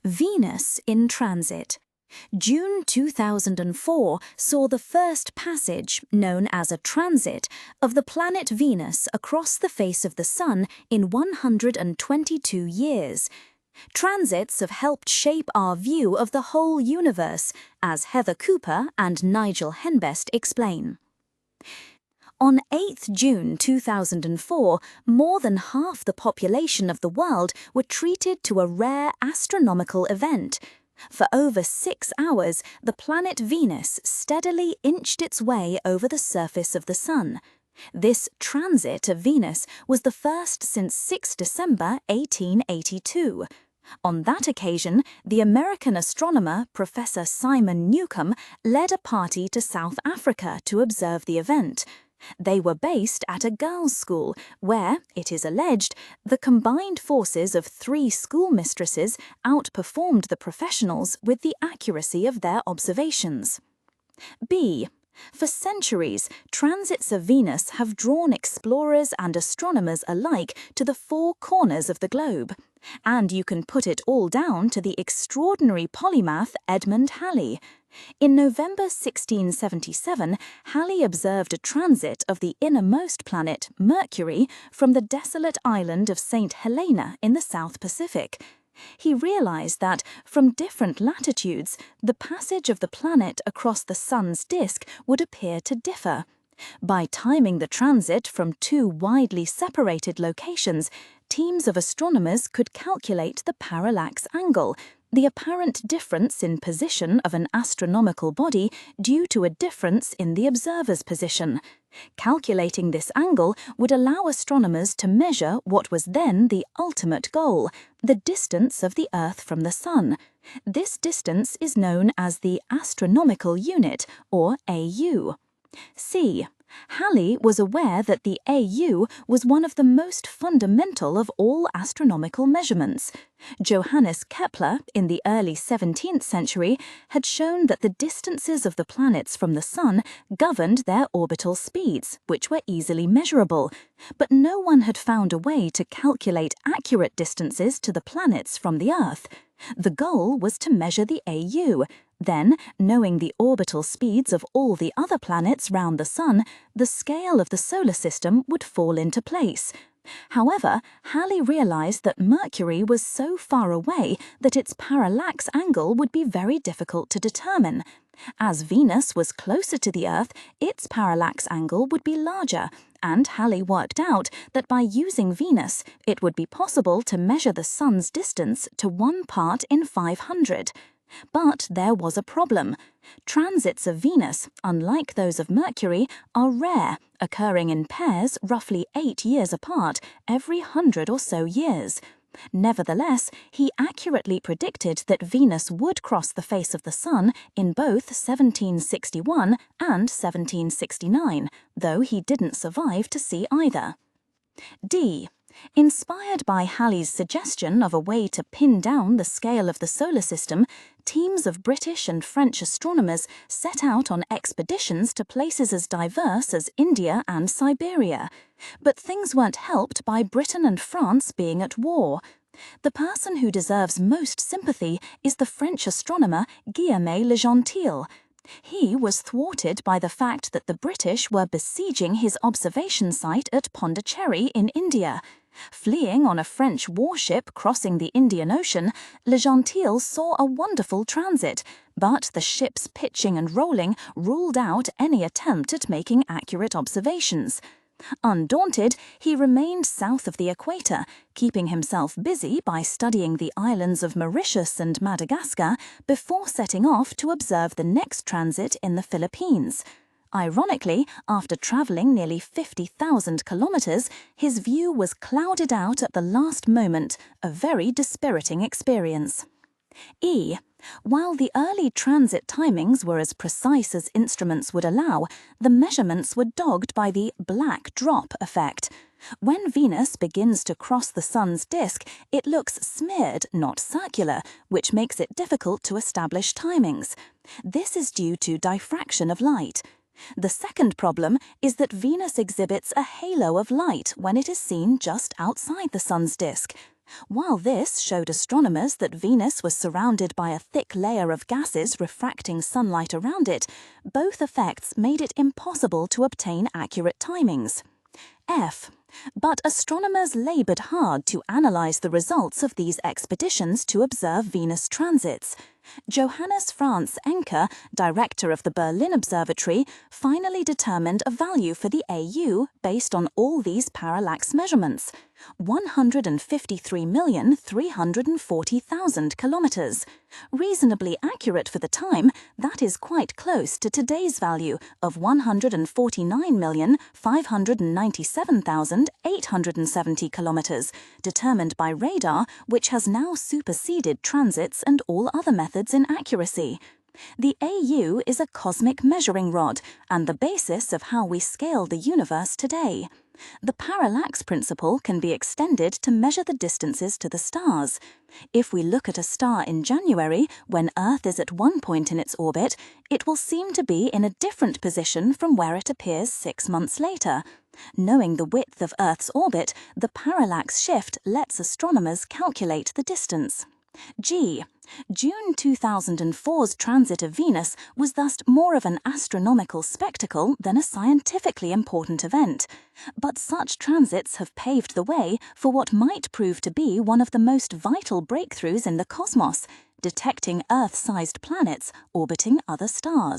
Venus in transit. June 2004 saw the first passage, known as a transit, of the planet Venus across the face of the Sun in 122 years. Transits have helped shape our view of the whole universe, as Heather Cooper and Nigel Henbest explain. On 8 June 2004, more than half the population of the world were treated to a rare astronomical event. For over 6 hours, the planet Venus steadily inched its way over the surface of the Sun. This transit of Venus was the first since 6 December 1882. On that occasion, the American astronomer Professor Simon Newcomb led a party to South Africa to observe the event. They were based at a girls' school where, it is alleged, the combined forces of 3 schoolmistresses outperformed the professionals with the accuracy of their observations. B. For centuries, transits of Venus have drawn explorers and astronomers alike to the 4 corners of the globe. And you can put it all down to the extraordinary polymath Edmund Halley. In November 1677, Halley observed a transit of the innermost planet, Mercury, from the desolate island of St. Helena in the South Pacific. He realized that, from different latitudes, the passage of the planet across the Sun's disk would appear to differ. By timing the transit from 2 widely separated locations, teams of astronomers could calculate the parallax angle, the apparent difference in position of an astronomical body due to a difference in the observer's position. Calculating this angle would allow astronomers to measure what was then the ultimate goal, the distance of the Earth from the Sun. This distance is known as the astronomical unit, or AU. C. Halley was aware that the AU was one of the most fundamental of all astronomical measurements. Johannes Kepler, in the early 17th century, had shown that the distances of the planets from the Sun governed their orbital speeds, which were easily measurable. But no one had found a way to calculate accurate distances to the planets from the Earth. The goal was to measure the AU. Then, knowing the orbital speeds of all the other planets round the Sun, the scale of the solar system would fall into place. However, Halley realized that Mercury was so far away that its parallax angle would be very difficult to determine. As Venus was closer to the Earth, its parallax angle would be larger, and Halley worked out that by using Venus, it would be possible to measure the Sun's distance to 1 part in 500. But there was a problem. Transits of Venus, unlike those of Mercury, are rare, occurring in pairs roughly 8 years apart every 100 or so years. Nevertheless, he accurately predicted that Venus would cross the face of the Sun in both 1761 and 1769, though he didn't survive to see either. D. Inspired by Halley's suggestion of a way to pin down the scale of the solar system, teams of British and French astronomers set out on expeditions to places as diverse as India and Siberia. But things weren't helped by Britain and France being at war. The person who deserves most sympathy is the French astronomer Guillaume Le Gentil. He was thwarted by the fact that the British were besieging his observation site at Pondicherry in India. Fleeing on a French warship crossing the Indian Ocean, Le Gentil saw a wonderful transit, but the ship's pitching and rolling ruled out any attempt at making accurate observations. Undaunted, he remained south of the equator, keeping himself busy by studying the islands of Mauritius and Madagascar before setting off to observe the next transit in the Philippines. Ironically, after travelling nearly 50,000 kilometres, his view was clouded out at the last moment, a very dispiriting experience. E. While the early transit timings were as precise as instruments would allow, the measurements were dogged by the black drop effect. When Venus begins to cross the Sun's disk, it looks smeared, not circular, which makes it difficult to establish timings. This is due to diffraction of light. The second problem is that Venus exhibits a halo of light when it is seen just outside the Sun's disk. While this showed astronomers that Venus was surrounded by a thick layer of gases refracting sunlight around it, both effects made it impossible to obtain accurate timings. F. But astronomers labored hard to analyze the results of these expeditions to observe Venus transits. Johannes Franz Encke, director of the Berlin Observatory, finally determined a value for the AU based on all these parallax measurements: 153,340,000 kilometers. Reasonably accurate for the time, that is quite close to today's value of 149,597,870 kilometers, determined by radar, which has now superseded transits and all other methods in accuracy. The AU is a cosmic measuring rod and the basis of how we scale the universe today. The parallax principle can be extended to measure the distances to the stars. If we look at a star in January, when Earth is at one point in its orbit, it will seem to be in a different position from where it appears 6 months later. Knowing the width of Earth's orbit, the parallax shift lets astronomers calculate the distance. G. June 2004's transit of Venus was thus more of an astronomical spectacle than a scientifically important event. But such transits have paved the way for what might prove to be one of the most vital breakthroughs in the cosmos: detecting Earth-sized planets orbiting other stars.